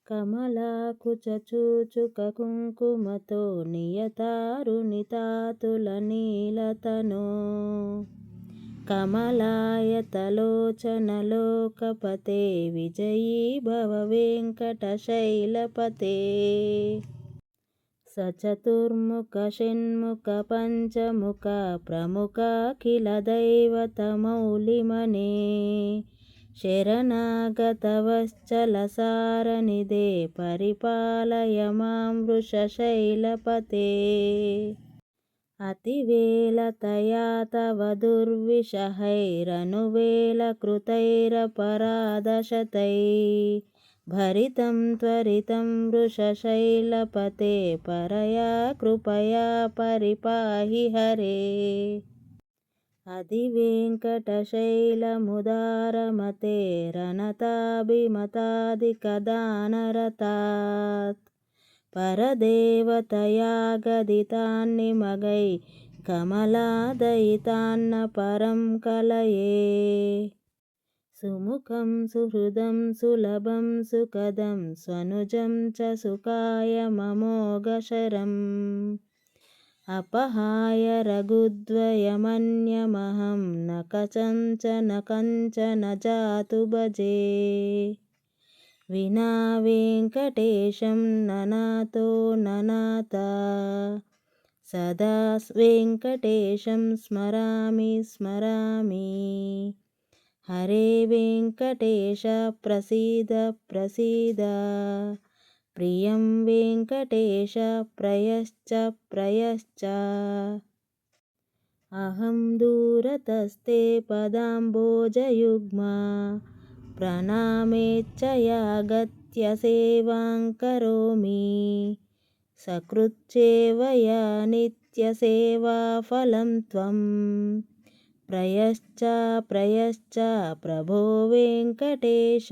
కమలాకుచూచుక కుంకుమతో నియతారుణితాతులనీలతనో కమలాయతలోచనలోకపతే విజయీ భవ వెంకటశైలపతే సచతుర్ముఖ షణ్ముఖ పంచముఖ ప్రముఖాఖిల దైవతమౌలిమనే శరణాగతవత్సలసారనిదే పరిపాలయ మాం వృషశైలపతే అతివేలతయా తవ దుర్విషహైరనువేలకృతైరపరాధశతైః భరితం త్వరితం వృషశైలపతే పరయా కృపయా పరిపాహి హరే అధివేంకటశైలముదారమతే రణతాభిమతాదికదానరతాత్ పరదేవతయా గదితాన్నిమగై కమలాదయితాన్న పరం కలయే సుముఖం సుహృదం సులభం సుఖదం స్వనుజం చ సుఖాయమమోఘశరం అపహాయ రఘుద్వయమన్యమహం న కంచన జాతు భజే వినా వెంకటేశం ననాతో ననాతా సదా వెంకటేశం స్మరామి స్మరామి హరే వెంకటేశ ప్రసీద ప్రసీద ప్రియం వెంకటేశ ప్రయశ్చ ప్రయశ్చ అహం దూరతస్తే పదాంబోజయుగ్మా ప్రణామేచ్చయాగత్య సేవాం కరోమి సకృచ్చేవయా నిత్యసేవాఫలం త్వం ప్రయశ్చ ప్రయశ్చ ప్రభో వెంకటేశ।